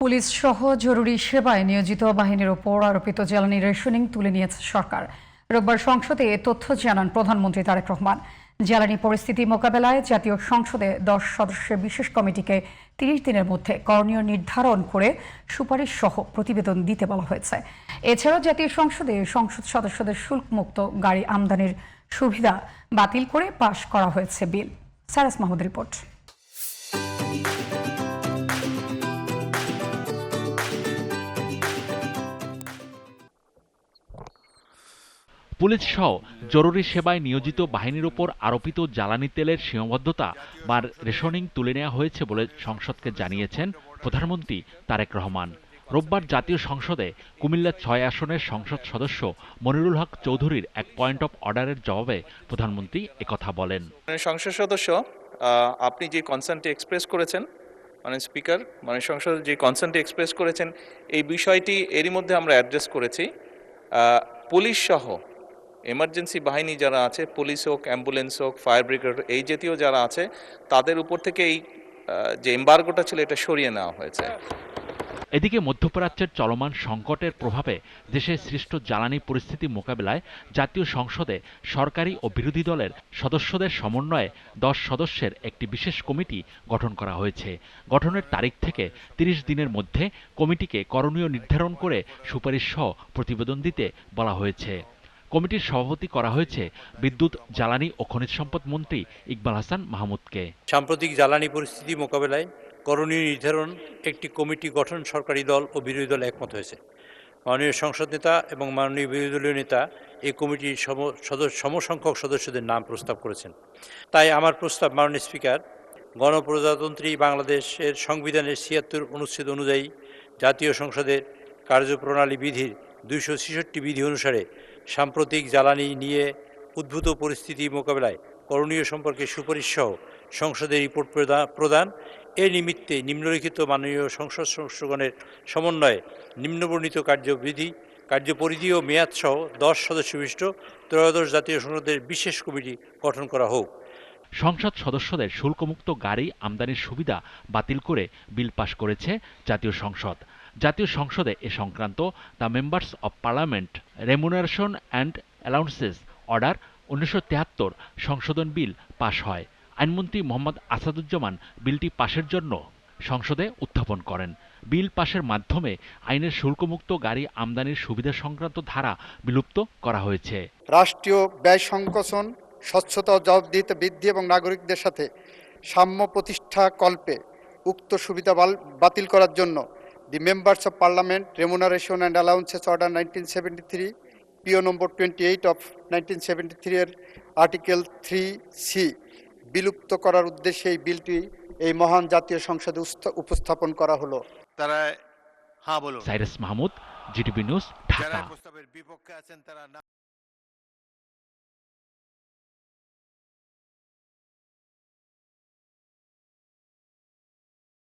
Police সহ জরুরি সেবায় নিয়োজিত বাহিনীর ওপর আরোপিত জ্বালানি রেশনিং তুলে নিয়েছে সরকার। রোববার সংসদে এ তথ্য জানান প্রধানমন্ত্রী তারেক রহমান। জ্বালানি পরিস্থিতি মোকাবেলায় জাতীয় সংসদে 10 সদস্যের বিশেষ কমিটিকে 30 দিনের মধ্যে করণীয় নির্ধারণ করে সুপারিশ সহ প্রতিবেদন দিতে বলা হয়েছে। এছাড়াও জাতীয় সংসদে সংসদ সদস্যদের শুল্কমুক্ত গাড়ি আমদানির সুবিধা বাতিল করে পাশ করা হয়েছে বিল। সারাস মাহমুদ রিপোর্ট। পুলিশ সহ জরুরি সেবায় নিয়োজিত বাহিনীর ওপর আরোপিত জ্বালানি তেলের সীমাবদ্ধতা বা রেশনিং তুলে নেওয়া হয়েছে বলে সংসদকে জানিয়েছেন প্রধানমন্ত্রী তারেক রহমান। রোববার জাতীয় সংসদে কুমিল্লা 6 আসনের সংসদ সদস্য মনিরুল হক চৌধুরীর এক পয়েন্ট অফ অর্ডারের জবাবে প্রধানমন্ত্রী একথা বলেন। সংসদ সদস্য, আপনি যে কনসার্নটি এক্সপ্রেস করেছেন, স্পিকার, সংসদ যে কনসার্নটি এক্সপ্রেস করেছেন, এই বিষয়টি এরই মধ্যে আমরা অ্যাড্রেস করেছি। পুলিশ সহ এমার্জেন্সি বাহিনী যারা আছে, পুলিশ হোক, অ্যাম্বুলেন্স হোক, ফায়ার ব্রিগেড, এই জাতীয় যারা আছে, তাদের উপর থেকে এই যে এম্বার্গোটা ছিল এটা সরিয়ে নেওয়া হয়েছে। এদিকে মধ্যপ্রাচ্যের চলমান সংকটের প্রভাবে দেশে সৃষ্ট জ্বালানি পরিস্থিতি মোকাবেলায় জাতীয় সংসদে সরকারি ও বিরোধী দলের সদস্যদের সমন্বয়ে 10 সদস্যের একটি বিশেষ কমিটি গঠন করা হয়েছে। গঠনের তারিখ থেকে 30 দিনের মধ্যে কমিটিকে করণীয় নির্ধারণ করে সুপারিশ সহ প্রতিবেদন দিতে বলা হয়েছে। কমিটির সভাপতি করা হয়েছে বিদ্যুৎ, জ্বালানি ও খনিজ সম্পদ মন্ত্রী ইকবাল হাসান মাহমুদকে। সাম্প্রতিক জ্বালানি পরিস্থিতি মোকাবেলায় করণীয় নির্ধারণ একটি কমিটি গঠন সরকারি দল ও বিরোধী দল একমত হয়েছে। মাননীয় সংসদ নেতা এবং মাননীয় বিরোধী দলীয় নেতা এই কমিটির সমসংখ্যক সদস্যদের নাম প্রস্তাব করেছেন। তাই আমার প্রস্তাব, মাননীয় স্পিকার, গণপ্রজাতন্ত্রী বাংলাদেশের সংবিধানের 76 অনুচ্ছেদ অনুযায়ী জাতীয় সংসদের কার্যপ্রণালী বিধির 266 বিধি অনুসারে সাম্প্রতিক জ্বালানি নিয়ে উদ্ভূত পরিস্থিতি মোকাবেলায় করণীয় সম্পর্কে সুপারিশ সহ সংসদে রিপোর্ট প্রদান এ নিমিত্তে নিম্নলিখিত মাননীয় সংসদ সদস্যগণের সমন্বয়ে নিম্নবর্ণিত কার্যপরিধি ও মেয়াদ সহ 10 সদস্য বিশিষ্ট ত্রয়োদশ জাতীয় সংসদের বিশেষ কমিটি গঠন করা হোক। সংসদ সদস্যদের শুল্কমুক্ত গাড়ি আমদানির সুবিধা বাতিল করে বিল পাশ করেছে জাতীয় সংসদ। জাতীয় সংসদে এ সংক্রান্ত the members of parliament remuneration and allowances order 1973 সংশোধন বিল পাশ হয়। আইনমন্ত্রী মোহাম্মদ আসাদুজ্জামান বিলটি পাশের জন্য সংসদে উত্থাপন করেন। বিল পাশের মাধ্যমে আইনের শুল্কমুক্ত গাড়ি আমদানির সুবিধা সংক্রান্ত ধারা বিলুপ্ত করা হয়েছে। রাষ্ট্রীয় ব্যয় সংকোচন, স্বচ্ছতা ও জবাবদিহিতা বৃদ্ধি এবং নাগরিকদের সাথে সাম্য প্রতিষ্ঠা কল্পে উক্ত সুবিধা বাতিল করার জন্য the members of parliament remuneration and allowances order 1973 PO number 28 of 1973 এর আর্টিকেল 3C বিলুপ্ত করার উদ্দেশ্যে এই বিলটি এই মহান জাতীয় সংসদে উপস্থাপন করা হলো। Cyrus Mahmud, GTV news, Dhaka.